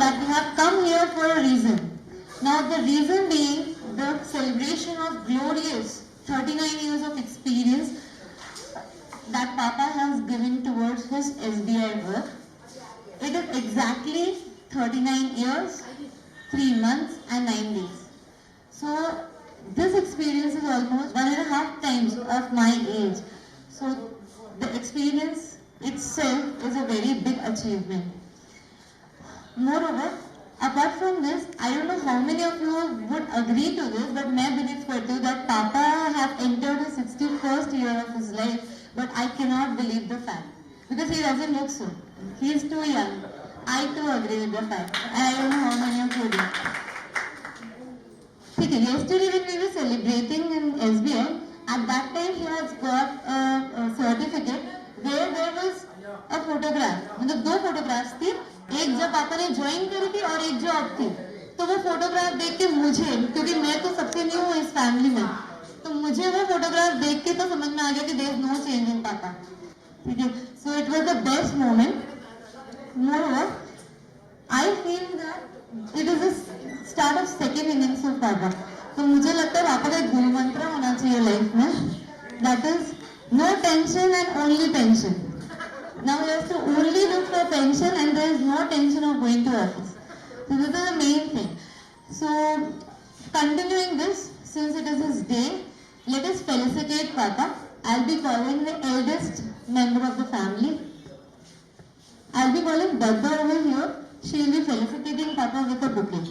that we have come here for a reason. Now the reason being the celebration of glorious 39 years of experience that Papa has given towards his SBI work. It is exactly 39 years, 3 months and 9 days. So this experience is almost 1.5 times of my age. So the experience itself is a very big achievement. Moreover, apart from this, I don't know how many of you would agree to this, but मैं believe करती हूँ that Papa have entered his 61st year of his life, but I cannot believe the fact because he doesn't look so. He is too young. I too agree with the fact. I don't know how many of you do. Okay, yesterday when we were celebrating in SBI, at that time he has got a certificate where there was a photograph. मतलब 2 photographs थी. एक जब पापा ने join करी थी और एक जो अब थी, तो वो फोटोग्राफ देख के मुझे, क्योंकि मैं तो सबसे न्यू हूँ इस फैमिली में, तो मुझे वो फोटोग्राफ देख के तो समझ में आ गया कि there is no change in papa. ठीक है, so it was the best moment. Moreover I feel that it is the start of second innings of papa. तो मुझे लगता है पापा का एक गुरु मंत्र होना चाहिए लाइफ में, that is no tension and only tension. Now he has to only look for pension and there is no tension of going to office. So this is the main thing. So continuing this, since it is his day, let us felicitate Papa. I'll be calling the eldest member of the family. I'll be calling Dadda over here. She will be felicitating Papa with a bouquet.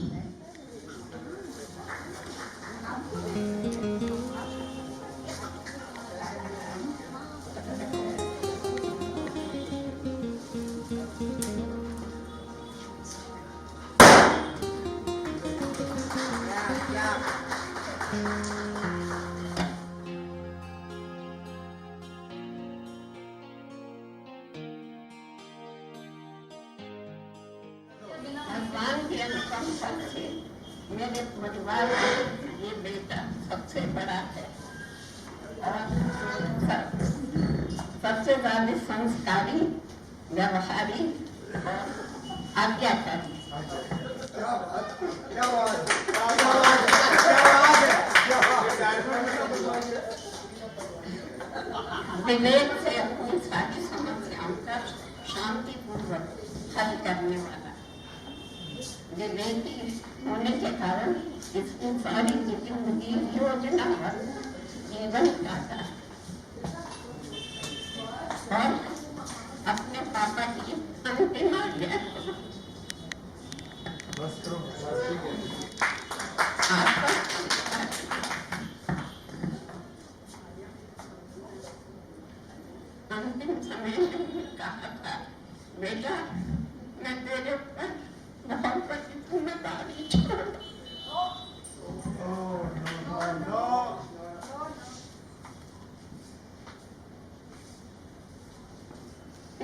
मेरे परिवार में ये बेटा सबसे बड़ा है और सबसे ज्यादा संस्कारी, व्यवहारी और आज्ञाकारी. विवेक से अपनी सारी समस्याओं का शांतिपूर्वक हल करने वाला. विवेकी होने के कारण इसकी सारी जिंदगी योजना जीवन काटा और अपने पापा की अंतिम आज्ञा अंतिम समय में कहा था, बेटा मैं तेरे ऊपर बहुत बड़ी जिम्मेदारी छोड़.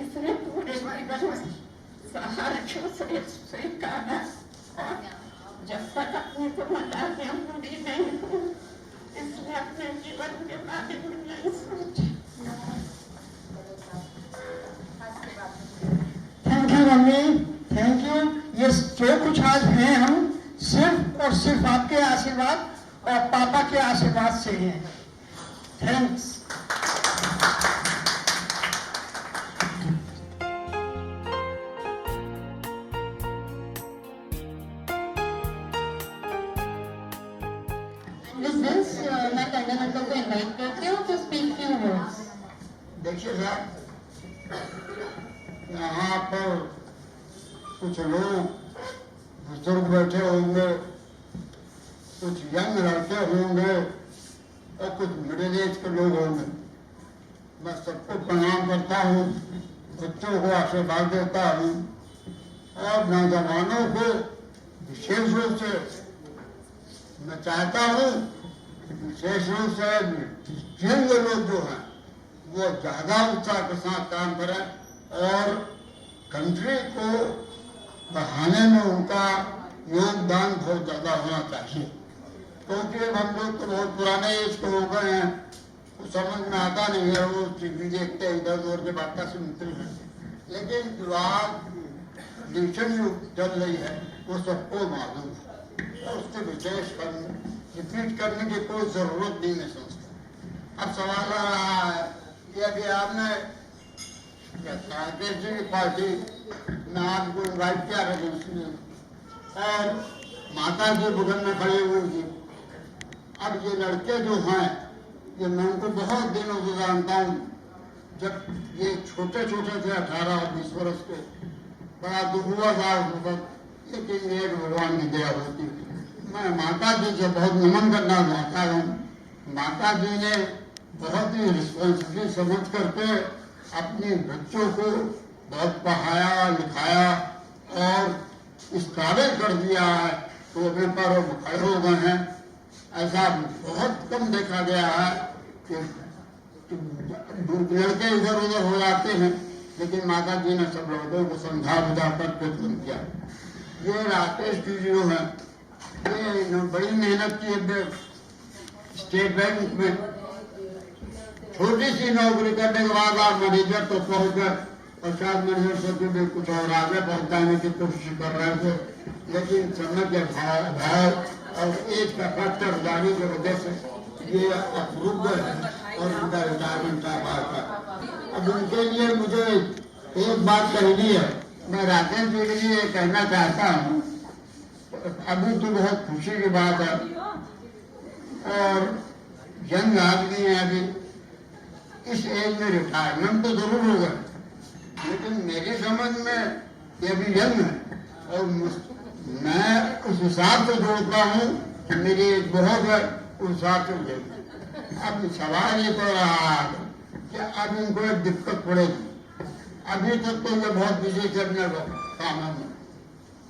इसने पूरे जीवन में सहारा से स्वीकारा और जब तक अपनी जिम्मेदारियां पूरी नहीं हुई, इसने अपने जीवन के बारे में नहीं सोचा. Thank you mummy, thank you. ये जो कुछ आज हैं हम सिर्फ और सिर्फ आपके आशीर्वाद और पापा के आशीर्वाद से हैं. थैंक्स. मैं टंडन अंकल को इनवाइट करती हूँ टू स्पीक फ्यू वर्ड्स. देखिए सर, यहाँ पर कुछ लोग बुजुर्ग बैठे होंगे, कुछ यंग लड़के होंगे और कुछ मिडिल एज के लोग होंगे. मैं सबको प्रणाम करता हूँ, बच्चों को आशीर्वाद देता हूँ और नौजवानों को विशेष रूप से मैं चाहता हूँ, विशेष रूप से यंग लोग जो हैं वो ज्यादा उत्साह के साथ काम करें और कंट्री को बढ़ाने में उनका योगदान बहुत ज्यादा होना चाहिए. क्योंकि हम लोग तो बहुत पुराने एज के हो गए हैं, कुछ समझ में आता नहीं है, वो टीवी देखते इधर उधर के बातें सुनते हैं. लेकिन जो आज कंडीशन जो चल रही है वो सबको मालूम है और उसके विशेष रिपीट करने की कोई जरूरत नहीं मैं समझता। अब सवाल आ रहा है कि अभी आपने कांग्रेस की पार्टी में आपको इन्वाइट किया रेजोल्यूशन और माता जी बगल में खड़े हुए थी। अब ये लड़के जो हैं ये मैं उनको बहुत दिनों से जानता हूँ, जब ये छोटे छोटे थे 18-20 वर्ष के, बड़ा दुख हुआ था उस वक्त, लेकिन ये भगवान की दया होती। मैं माता जी से बहुत नमन करना चाहता हूँ। माता जी ने बहुत ही रिस्पॉन्सिबिलिटी समझ करके अपने बच्चों को बहुत पढ़ाया लिखाया और इस काबिल कर दिया है तो अपने पैरों में खड़े हो गए हैं। ऐसा बहुत कम देखा गया है कि लड़के इधर उधर हो जाते हैं, लेकिन माता जी ने सब लोगों को समझा बुझा कर प्रयत्न किया। ये राकेश जी जो है ये बड़ी मेहनत की है स्टेट बैंक में। छोटी सी नौकरी करने के बाद आप मैनेजर तो पहुंच गए और शायद मैनेजर से भी कुछ और आगे पहुंचाने की कोशिश कर रहे थे, लेकिन समय के भाव और एज का फैक्टर जाने की वजह से ये अप्रूव है और उनका रिटायरमेंट का बात है। अब उनके लिए मुझे एक बात कहनी है, मैं राकेश जी के लिए कहना चाहता हूँ, अभी तो बहुत खुशी की बात है और यंग आदमी है, अभी इस एज में रिटायरमेंट तो जरूर होगा, लेकिन मेरी समझ में ये भी यंग है और मैं उस हिसाब से जोड़ता हूँ कि मेरी एज बहुत है, उस हिसाब से यंग है। अब सवाल ये तो रहा है कि अब इनको एक दिक्कत पड़ेगी। अभी तक तो ये बहुत बिजी थे अपने कामों में,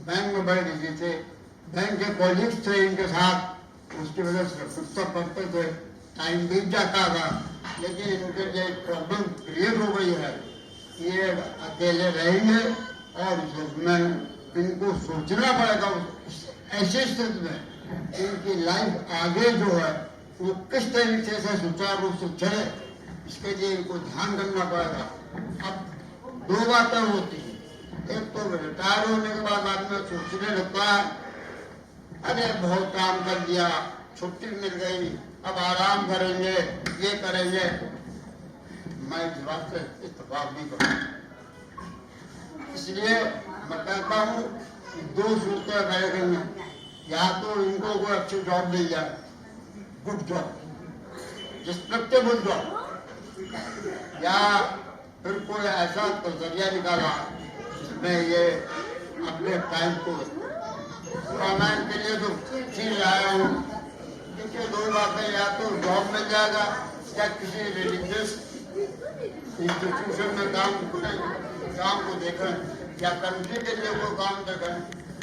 बैंक में बड़े बिजी थे, बैंक के कॉलीग्स थे इनके साथ, उसकी वजह से पुस्तक पढ़ते थे, टाइम बीत जाता था। लेकिन इनके लिए एक प्रॉब्लम क्रिएट हो गई है, ये अकेले रहेंगे और इसमें इनको सोचना पड़ेगा ऐसे स्थिति में इनकी लाइफ आगे जो है वो किस तरीके से सुचारू रूप से चले, इसके लिए इनको ध्यान रखना पड़ेगा। अब दो बातें होती हैं, एक तो रिटायर होने के बाद आदमी सोचने लगता है अरे बहुत काम कर दिया, छुट्टी मिल गई, अब आराम करेंगे, ये करेंगे। मैं इस बात से इत्तेफाक नहीं करूँगा। इसलिए मैं कहता हूँ कि दो सूरतें रहेंगी, या तो इनको कोई अच्छी जॉब मिल जाए, गुड जॉब, रिस्पेक्टेबल जॉब, या फिर कोई ऐसा नजरिया निकाला जिसमें ये अपने टाइम को रामायण के लिए जो चीज आया हूँ, देखिए दो बातें, या तो जॉब मिल जाएगा या किसी रिलीजियस इंस्टीट्यूशन में काम को देखें या कंट्री के लिए वो काम देखें,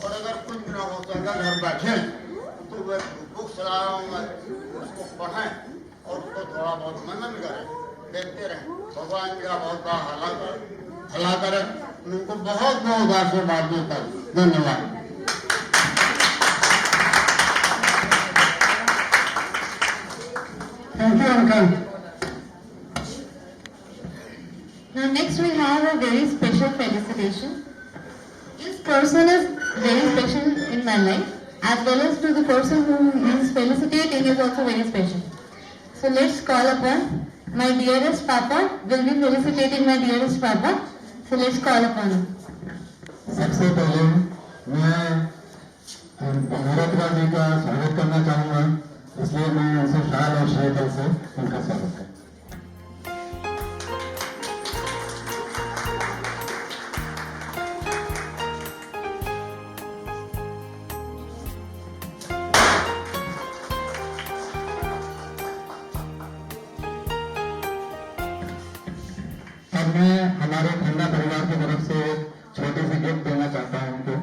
और अगर कुछ न हो सका घर बैठे तो वह बुक्स ला रहा हूँ मैं, उसको पढ़ें और उसको थोड़ा बहुत मनन करें, देखते रहें। भगवान का बहुत बड़ा भला करें। उनको बहुत बहुत आशीर्वाद देता हूँ। धन्यवाद। Thank you, Uncle. Now next we have a very special felicitation. This person is very special in my life, as well as to the person who is felicitating is also very special. So let's call upon my dearest Papa. Will be felicitating my dearest Papa. So let's call upon him. सबसे पहले मैं अमृतला जी का स्वागत करना चाहूँगा, इसलिए मैं उनसे शाल और शेखर से उनका स्वागत करता हूँ। अब मैं हमारे खन्ना परिवार की तरफ से छोटी सी गिफ्ट देना चाहता हूँ उनको,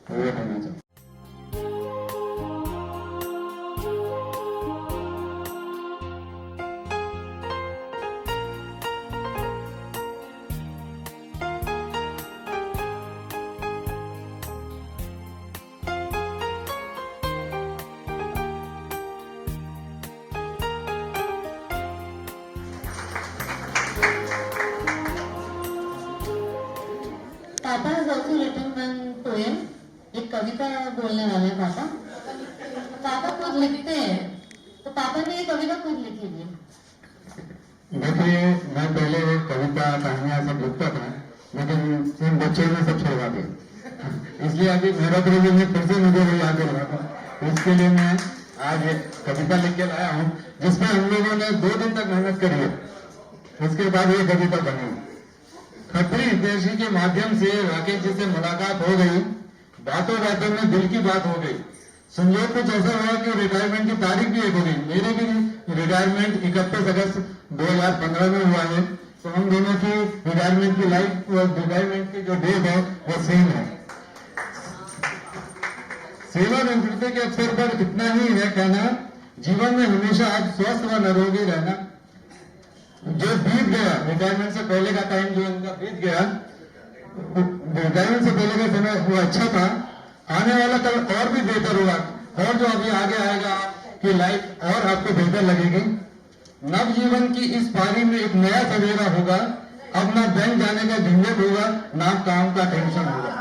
वो देना चाहता हूँ। कविता बोलने वाले हैं पापा। पापा खुद लिखते हैं, तो पापा ने ये कविता खुद लिखी है। देखिए, मैं पहले कविता कहानियां सब लिखता था, लेकिन सिर्फ बच्चों में सब छोड़वा दिया। इसलिए अभी मेरा प्रभु में फिर से मुझे वो याद रहा था। इसके लिए मैं आज एक कविता लिख के लाया हूँ, जिसमें हम लोगों ने 2 दिन तक मेहनत करी है। उसके बाद ये कविता बनी। खत्री हितैषी के माध्यम से राकेश जी से मुलाकात हो गई। बातों बातों में दिल की बात हो गई। संयोग कुछ ऐसा हुआ कि रिटायरमेंट की तारीख भी एक हो गई। मेरे भी रिटायरमेंट 31 अगस्त 2015 में हुआ है, तो हम दोनों की रिटायरमेंट की लाइफ और रिटायरमेंट की जो डेट है वो सेम है। सेवानिवृत्ति के अवसर पर इतना ही है कहना, जीवन में हमेशा आप स्वस्थ व निरोगी रहना। जो बीत गया, रिटायरमेंट से पहले का टाइम जो उनका बीत गया, रिटायरमेंट से पहले का समय वो अच्छा था। आने वाला कल और भी बेहतर होगा, और जो अभी आगे आएगा कि लाइफ और आपको बेहतर लगेगी। नव जीवन की इस पारी में एक नया सवेरा होगा। अब ना बैंक जाने का झंझट होगा, ना काम का टेंशन होगा।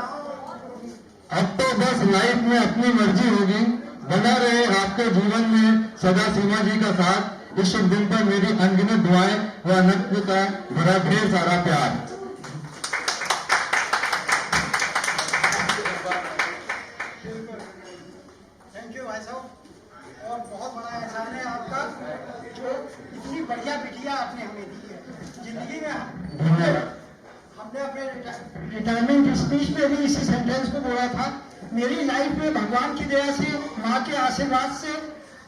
अब तो बस लाइफ में अपनी मर्जी होगी। बना रहे आपके जीवन में सदा सीमा जी का साथ। इस शुभ दिन पर मेरी अनगिनत दुआएं व अनंत का भरा ढेर सारा प्यार। थैंक यू भाई साहब, और बहुत बड़ा एहसान है आपका जो इतनी बढ़िया बिटिया आपने हमें दी है जिंदगी में। धन्यवाद। हमने अपने रिटायरमेंट स्पीच में भी इसी सेंटेंस को बोला था। मेरी लाइफ में भगवान की दया से, माँ के आशीर्वाद से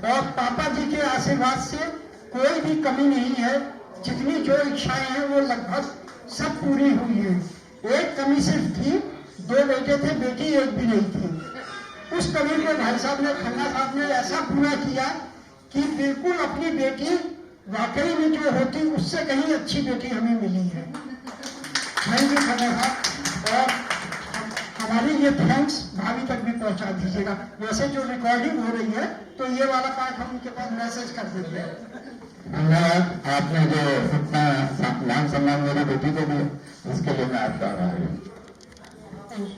और पापा जी के आशीर्वाद से कोई भी कमी नहीं है। जितनी जो इच्छाएं हैं वो लगभग सब पूरी हुई है। एक कमी सिर्फ थी, 2 बेटे थे, बेटी एक भी नहीं थी। उस कमी को भाई साहब ने, खन्ना साहब ने ऐसा पूरा किया कि बिल्कुल अपनी बेटी वाकई में जो होती उससे कहीं अच्छी बेटी हमें मिली है। थैंक यू खन्ना साहब, और हमारी ये थैंक्स भाभी तक भी पहुंचा दीजिएगा। वैसे जो रिकॉर्डिंग हो रही है तो ये वाला पार्ट हम उनके पास मैसेज कर देंगे। धन्यवाद। आपने जो इतना मान सम्मान मेरी बेटी को दिया, उसके लिए मैं आपका आभारी हूँ। Thank you.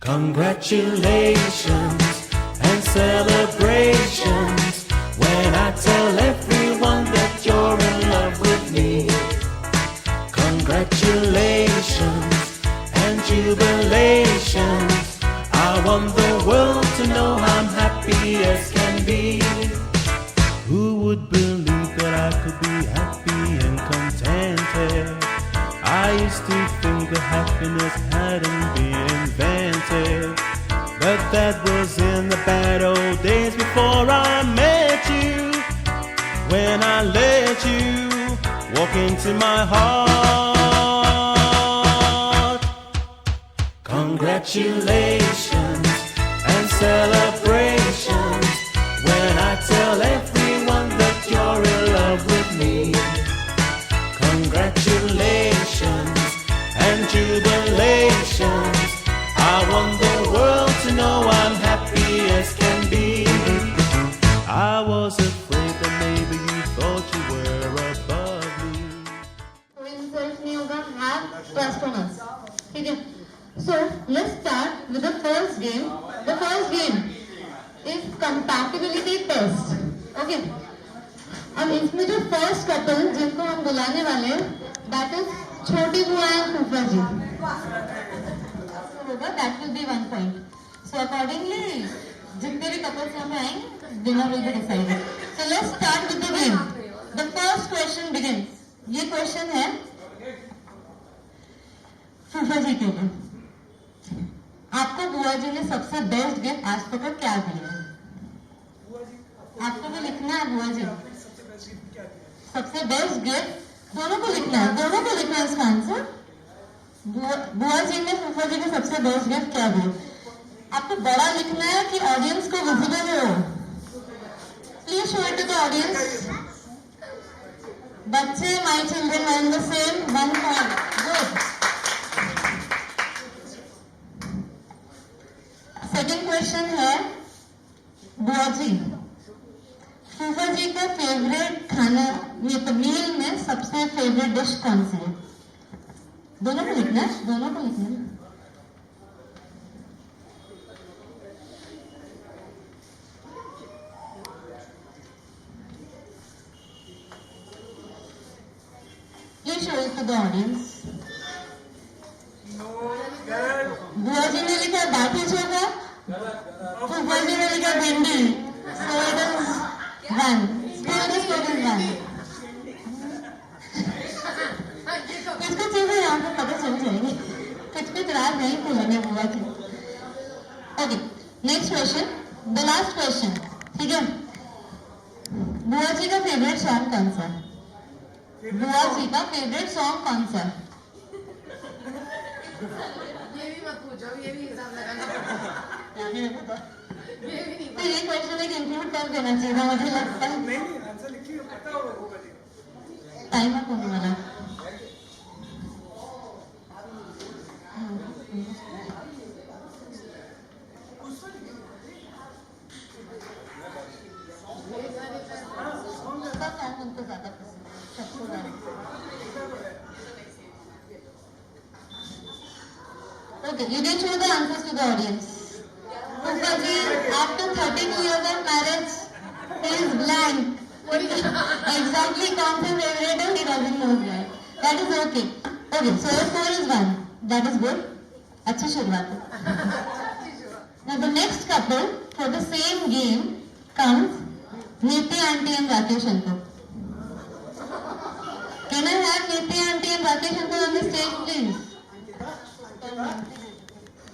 Congratulations and celebrations when I tell everyone that you're in love with me. Congratulations and jubilations. I want the world to know I'm happy as can be. Who would believe that I could be happy and contented? I used to think that happiness hadn't been invented, but that was in the bad old days before I met you. When I let you walk into my heart. Congratulations and celebrations when I tell everyone that you're in love with me. Congratulations and jubilations. I want the world to know I'm happy as can be. I was afraid that maybe you thought you were above me. कोई insult नहीं होगा, have trust on us. ठीक है? So let's start with the first game. The first game is compatibility test. Okay. अब इसमें जो first couple जिनको हम बुलाने वाले हैं, that is छोटी बुआ एंड फूफा जी. होगा, that will be 1 point. So accordingly, जितने भी कपल्स यहाँ पे आएंगे, dinner will be decided. So let's start with the game. The first question begins. ये क्वेश्चन है फूफा जी के लिए. आपको बुआ जी ने सबसे बेस्ट गिफ्ट आज तक क्या दिया है? आपको भी लिखना है बुआ जी सबसे बेस्ट गिफ्ट. दोनों को लिखना है, दोनों को लिखना है इसका आंसर. बुआ जी ने फूफा जी को सबसे बेस्ट गिफ्ट क्या दिया? आपको बड़ा लिखना है कि ऑडियंस को विजिबल हो? Please show it to the audience. बच्चे, my children are in the same 1 point. Good. Second question है बुआ जी, फूफा जी का फेवरेट खाना ये तो मील में सबसे फेवरेट डिश कौन सी है? दोनों को लिखना है, दोनों को लिखना है. Please show it to the audience. बुआ जी ने लिखा बाटी चोखा, फूफा जी ने लिखा भिंडी. So it is 1. Still the score is 1. कुछ कुछ चीजें यहाँ पे पता चल जाएंगी, कुछ कुछ राज नहीं खोलने बुआ की. Okay, next question, the last question. ठीक है, बुआ जी का फेवरेट सॉन्ग कौन सा है? बुआ जी का फेवरेट सॉन्ग कौन सा है? ये भी मत पूछो, ये भी हिसाब लगाना पड़ेगा. ये भी नहीं. तो ये क्वेश्चन एक इंक्लूड कर देना चाहिए मुझे लगता है. नहीं आंसर लिखिए, पता होगा. टाइमर होने वाला. उसका सॉन्ग उनको ज्यादा पसंद है, सबको ज्यादा. Okay, you can show the answers to the audience. Fufa ji, after 32 years of marriage, he is blank. Exactly कौन सा favorite है, he doesn't know that. That is okay. Okay, so your score is 1. That is good. अच्छी शुरुआत है. Now the next couple for the same game comes Niti aunty and Rakesh uncle. Can I have Niti aunty and Rakesh uncle on the stage, please?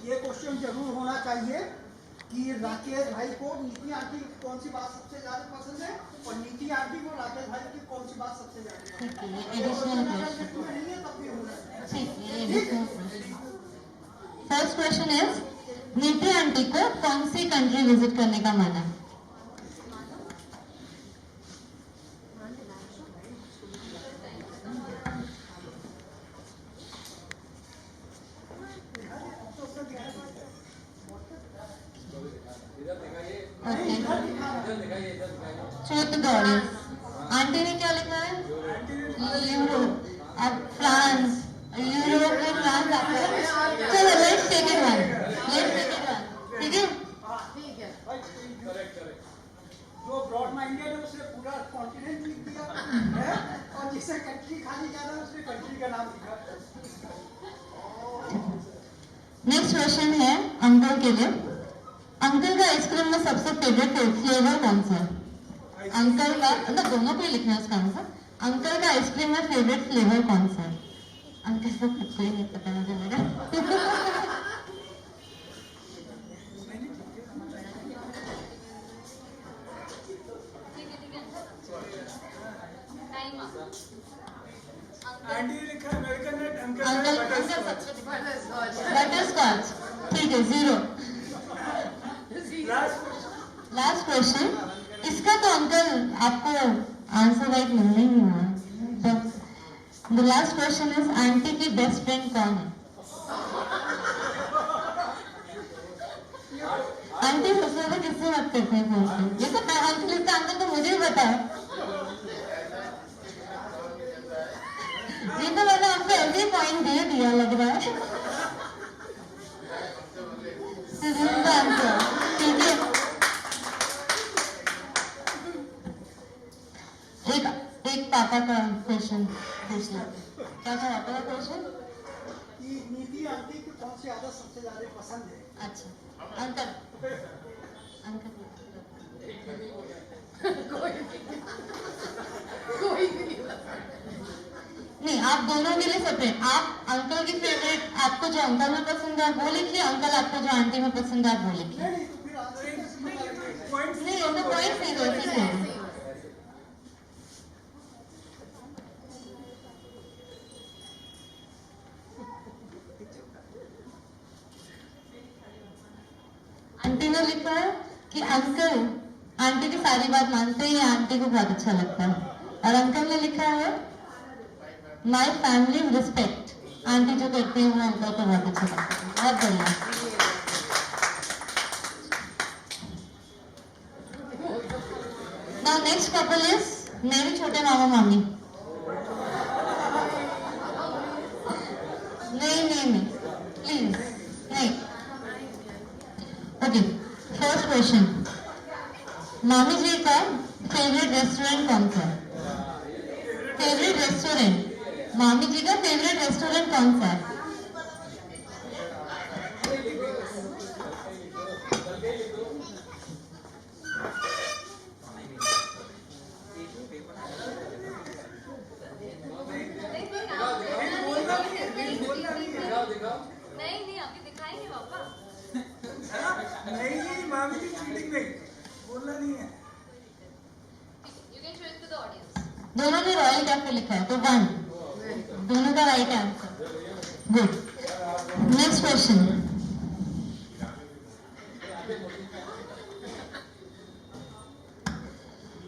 ये question जरूर होना चाहिए कि राकेश भाई को नीति आंटी की कौन सी बात सबसे ज्यादा पसंद है और नीति आंटी को राकेश भाई की कौन सी बात सबसे ज्यादा पसंद ठीक है, ये एडिशनल क्वेश्चन. नहीं है, तब भी होना चाहिए. ठीक है, ये additional question. First question is, Niti aunty को कौन सी कंट्री विजिट करने का मन है? Okay, show to the audience. Aunty ने क्या लिखा है? यूरोप. अब फ्रांस, यूरोप में फ्रांस आता है. चलो let's take it one, let's take it one. ठीक है, ठीक है. जो ब्रॉड माइंडेड है उसने पूरा कॉन्टिनेंट लिख दिया है और जिसे कंट्री खाली जाना है उसने कंट्री का नाम लिखा. नेक्स्ट क्वेश्चन है अंकल के लिए. अंकल का आइसक्रीम में सबसे फेवरेट फ्लेवर कौन सा है? अंकल का, मतलब दोनों को ही लिखना है इसका आंसर. अंकल का आइसक्रीम में फेवरेट फ्लेवर कौन सा है? अंकल को खुद को ही नहीं पता मुझे लगा. आंटी ने लिखा अमेरिकन नट, अंकल अंकल अंकल सबसे बटरस्कॉच. बटरस्कॉच. ठीक है, 0. Last question. इसका तो अंकल आपको आंसर राइट मिलना ही हुआ. The last question is, aunty की बेस्ट फ्रेंड कौन है? आंटी सबसे ज्यादा किससे बात करते हैं फोन पे? ये तो अंकल, इसका आंसर तो मुझे ही पता है. ये तो मैंने आपको ऐसे ही पॉइंट दे दिया लग रहा है. पापा का क्वेश्चन पूछ लेते हैं। क्या था पापा का क्वेश्चन? नीति आंटी की कौन सी आदत सबसे ज्यादा पसंद है? अच्छा अंकल, अंकल नहीं, आप दोनों के लिए सेपरेट। आप अंकल की फेवरेट, आपको जो अंकल में पसंद है वो लिखिए, अंकल आपको जो आंटी में पसंद है वो लिखिए। नहीं, तो पॉइंट नहीं दो, ठीक है। आंटी ने लिखा है कि अंकल आंटी की सारी बात मानते हैं, आंटी को बहुत अच्छा लगता है। और अंकल ने लिखा है माई फैमिली रिस्पेक्ट, आंटी जो करती है वो अंकल को बहुत अच्छा लगता है। बहुत बढ़िया। नाउ नेक्स्ट कपल इज मेरे छोटे मामा मामी। नहीं प्लीज नहीं। ओके, फर्स्ट क्वेश्चन, मामी जी का फेवरेट रेस्टोरेंट कौन सा है? फेवरेट रेस्टोरेंट, मामी जी का फेवरेट रेस्टोरेंट कौन सा है? नहीं अभी दिखाएंगे पापा। नहीं मामी की चीटिंग नहीं, बोलना नहीं है। You can show it to the audience. दोनों ने रॉयल कैफे लिखा है तो 1, दोनों का right answer. Good. Next question,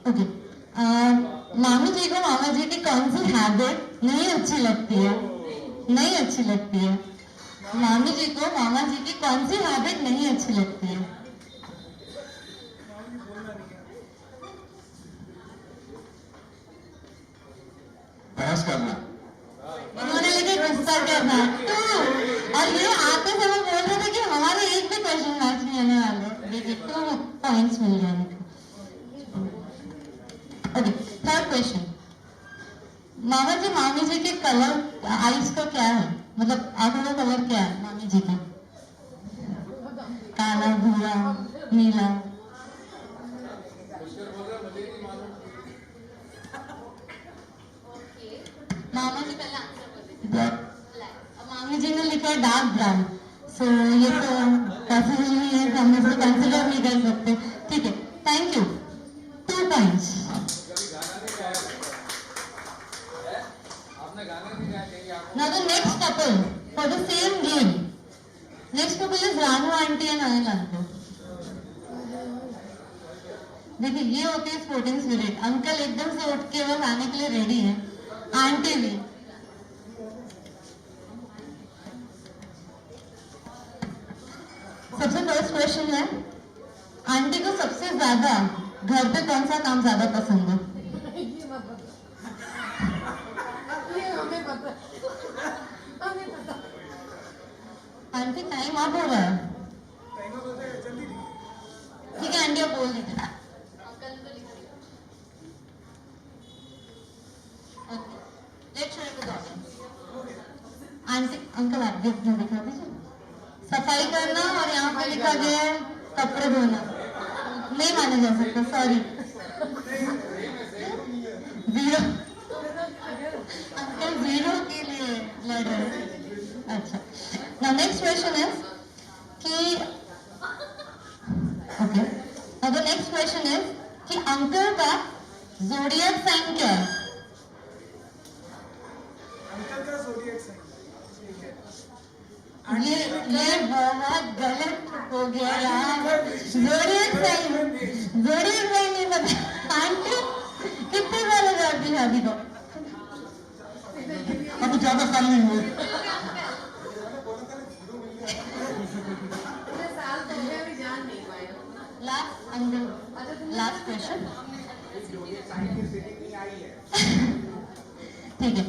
okay, मामी जी को मामा जी की कौन सी हैबिट नहीं अच्छी लगती है? नहीं अच्छी लगती है। मामी जी को मामा जी की कौन सी हैबिट नहीं अच्छी लगती है? बहस करना। उन्होंने लिखा गुस्सा करना 2, और ये आते समय बोल रहे थे कि हमारे एक भी क्वेश्चन मैच नहीं आने वाले। देखिए 2 पॉइंट्स मिल जाएंगे। ओके, थर्ड क्वेश्चन, मामा जी मामी जी के कलर आईज का क्या है? मतलब आंखों का कलर क्या है मामी जी का? काला, भूरा, नीला? मामा जी पहले आंसर बोले। ब्लैक। मामी जी ने लिखा है डार्क ब्राउन। सो ये तो पॉसिबल नहीं है, हम इसको कंसिडर नहीं कर सकते। ठीक है, thank you. 2 points. Now the next couple for the same game. Next couple is Ranu aunty and Anil uncle. देखिए ये होती है स्पोर्टिंग स्पिरिट। अंकल एकदम से उठ के बस आने के लिए रेडी है, आंटी भी। सबसे फर्स्ट क्वेश्चन है, आंटी को सबसे ज्यादा घर पे कौन सा काम ज्यादा पसंद है? आंटी टाइम अब हो रहा है। ठीक है आंटी, आप बोल दीजिए। अंकल ने तो लिख दिया। Okay, let's show it to the audience. Aunty uncle आप भी अपना दिखा दीजिए। सफाई करना और यहाँ पे लिखा गया है कपड़े धोना, नहीं माना जा सकता, सॉरी। 0 अंकल 0 के लिए लड़ रहे हैं। अच्छा, नाउ नेक्स्ट क्वेश्चन इज कि okay, now the next question is कि अंकल का ज़ोडिएक साइन क्या है? अंकल का ज़ोडिएक साइन, ठीक है। ये बहुत गलत हो गया यार। ज़ोडिएक साइन नहीं पता। आंटी कितने साल हो गए आपकी शादी को? अब ज्यादा साल नहीं हुए। Last uncle, last question. ठीक है,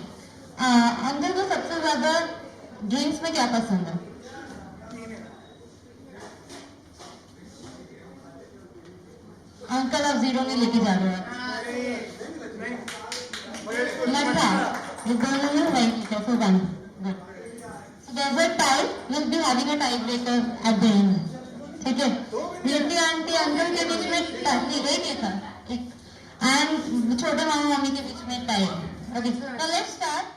अंकल को सबसे ज्यादा गेम्स में क्या पसंद है? अंकल आप 0 नहीं लेके जा रहे हैं। मठा, ये दोनों में वही ठीक है, so 1. Good. So there's a tie, we'll be having a tiebreaker at the end. ठीक है? लिट्टी आंटी अंकल के बीच में टाई एक ही था, एंड छोटे मामा मम्मी के बीच में tie. Okay, so let's start.